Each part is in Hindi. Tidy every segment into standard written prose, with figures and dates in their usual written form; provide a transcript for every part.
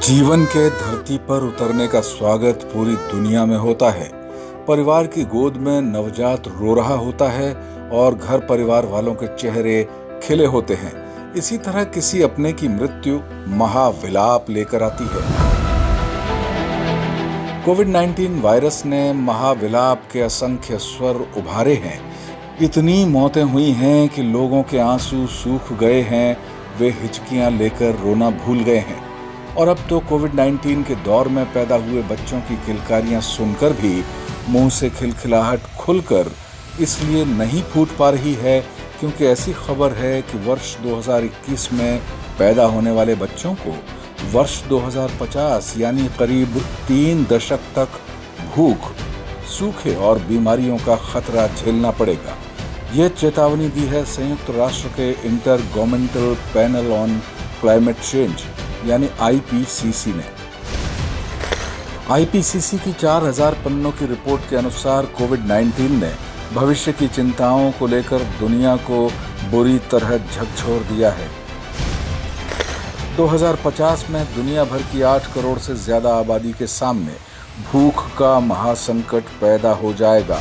जीवन के धरती पर उतरने का स्वागत पूरी दुनिया में होता है। परिवार की गोद में नवजात रो रहा होता है और घर परिवार वालों के चेहरे खिले होते हैं। इसी तरह किसी अपने की मृत्यु महाविलाप लेकर आती है। कोविड-19 वायरस ने महाविलाप के असंख्य स्वर उभारे हैं। इतनी मौतें हुई हैं कि लोगों के आंसू सूख गए हैं, वे हिचकियां लेकर रोना भूल गए हैं। और अब तो कोविड-19 के दौर में पैदा हुए बच्चों की किलकारियां सुनकर भी मुंह से खिलखिलाहट खुलकर इसलिए नहीं फूट पा रही है क्योंकि ऐसी खबर है कि वर्ष 2021 में पैदा होने वाले बच्चों को वर्ष 2050 यानी करीब 3 दशक तक भूख, सूखे और बीमारियों का खतरा झेलना पड़ेगा। ये चेतावनी दी है संयुक्त राष्ट्र के inter governmental panel on climate change यानी IPCC ने। IPCC की 4000 पन्नों की रिपोर्ट के अनुसार कोविड-19 ने भविष्य की चिंताओं को लेकर दुनिया को बुरी तरह झकझोर दिया है। 2050 में दुनिया भर की 8 करोड़ से ज्यादा आबादी के सामने भूख का महासंकट पैदा हो जाएगा।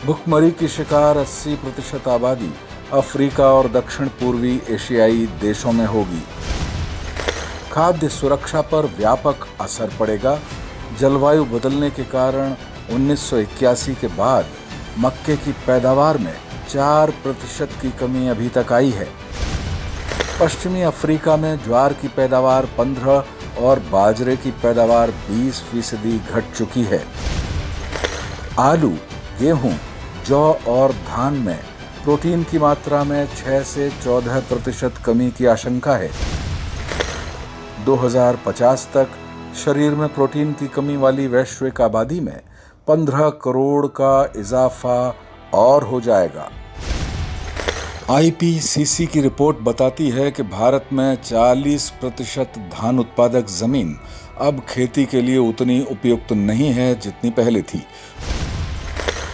भुखमरी की शिकार 80% आबादी अफ्रीका और दक्षिण पूर्वी एशियाई देशों में होगी। खाद्य सुरक्षा पर व्यापक असर पड़ेगा। जलवायु बदलने के कारण 1981 के बाद मक्के की पैदावार में 4% की कमी अभी तक आई है। पश्चिमी अफ्रीका में ज्वार की पैदावार 15 और बाजरे की पैदावार 20% घट चुकी है। आलू, गेहूं, जौ और धान में प्रोटीन की मात्रा में 6 से 14% कमी की आशंका है। 2050 तक शरीर में प्रोटीन की कमी वाली वैश्विक आबादी में 15 करोड़ का इजाफा और हो जाएगा। IPCC की रिपोर्ट बताती है कि भारत में 40% धान उत्पादक जमीन अब खेती के लिए उतनी उपयुक्त नहीं है जितनी पहले थी।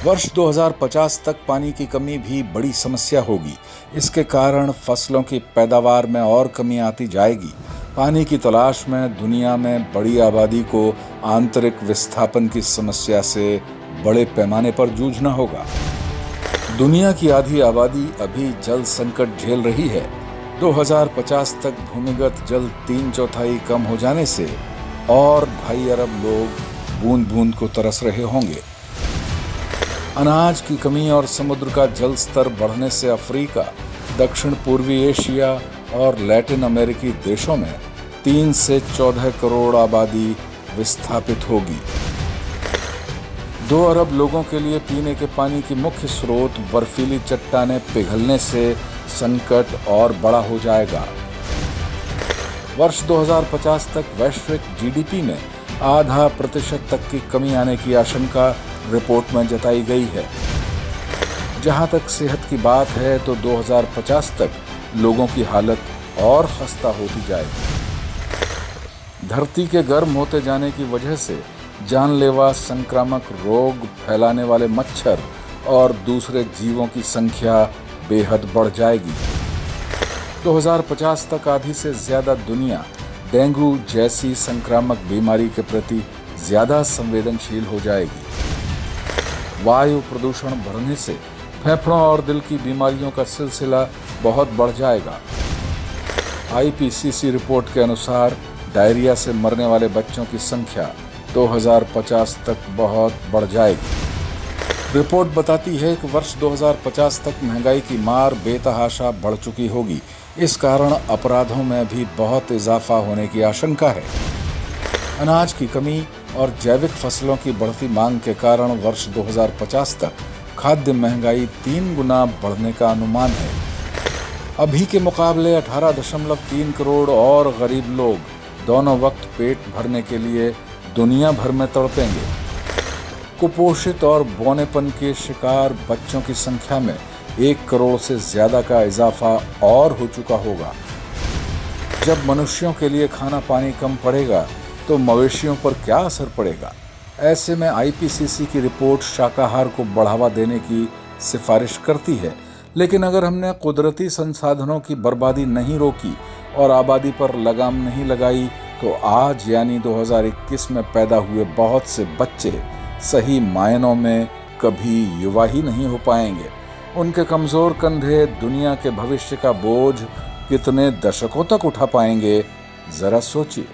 वर्ष 2050 तक पानी की कमी भी बड़ी समस्या होगी। इसके कारण फसलों की पैदावार में और कमी आती जाएगी। पानी की तलाश में दुनिया में बड़ी आबादी को आंतरिक विस्थापन की समस्या से बड़े पैमाने पर जूझना होगा। दुनिया की आधी आबादी अभी जल संकट झेल रही है। 2050 तक भूमिगत जल 3/4 कम हो जाने से और 2.5 अरब लोग बूंद बूंद को तरस रहे होंगे। अनाज की कमी और समुद्र का जल स्तर बढ़ने से अफ्रीका, दक्षिण पूर्वी एशिया और लैटिन अमेरिकी देशों में 3 से 14 करोड़ आबादी विस्थापित होगी। 2 अरब लोगों के लिए पीने के पानी की मुख्य स्रोत बर्फीली चट्टानें पिघलने से संकट और बड़ा हो जाएगा। वर्ष 2050 तक वैश्विक GDP में 0.5% तक की कमी आने की आशंका रिपोर्ट में जताई गई है। जहां तक सेहत की बात है तो 2050 तक लोगों की हालत और खस्ता होती जाएगी। धरती के गर्म होते जाने की वजह से जानलेवा संक्रामक रोग फैलाने वाले मच्छर और दूसरे जीवों की संख्या बेहद बढ़ जाएगी। 2050 तक आधी से ज्यादा दुनिया डेंगू जैसी संक्रामक बीमारी के प्रति ज्यादा संवेदनशील हो जाएगी। वायु प्रदूषण बढ़ने से फेफड़ों और दिल की बीमारियों का सिलसिला बहुत बढ़ जाएगा। IPCC रिपोर्ट के अनुसार डायरिया से मरने वाले बच्चों की संख्या 2050 तक बहुत बढ़ जाएगी। रिपोर्ट बताती है कि वर्ष 2050 तक महंगाई की मार बेतहाशा बढ़ चुकी होगी। इस कारण अपराधों में भी बहुत इजाफा होने की आशंका है। अनाज की कमी और जैविक फसलों की बढ़ती मांग के कारण वर्ष 2050 तक खाद्य महंगाई 3 गुना बढ़ने का अनुमान है। अभी के मुकाबले 18.3 करोड़ और गरीब लोग दोनों वक्त पेट भरने के लिए दुनिया भर में तड़पेंगे। कुपोषित और बौनेपन के शिकार बच्चों की संख्या में 1 करोड़ से ज्यादा का इजाफा और हो चुका होगा। जब मनुष्यों के लिए खाना पानी कम पड़ेगा तो मवेशियों पर क्या असर पड़ेगा। ऐसे में IPCC की रिपोर्ट शाकाहार को बढ़ावा देने की सिफारिश करती है, लेकिन अगर हमने कुदरती संसाधनों की बर्बादी नहीं रोकी और आबादी पर लगाम नहीं लगाई तो आज यानी 2021 में पैदा हुए बहुत से बच्चे सही मायनों में कभी युवा ही नहीं हो पाएंगे। उनके कमज़ोर कंधे दुनिया के भविष्य का बोझ कितने दशकों तक उठा पाएंगे, ज़रा सोचिए।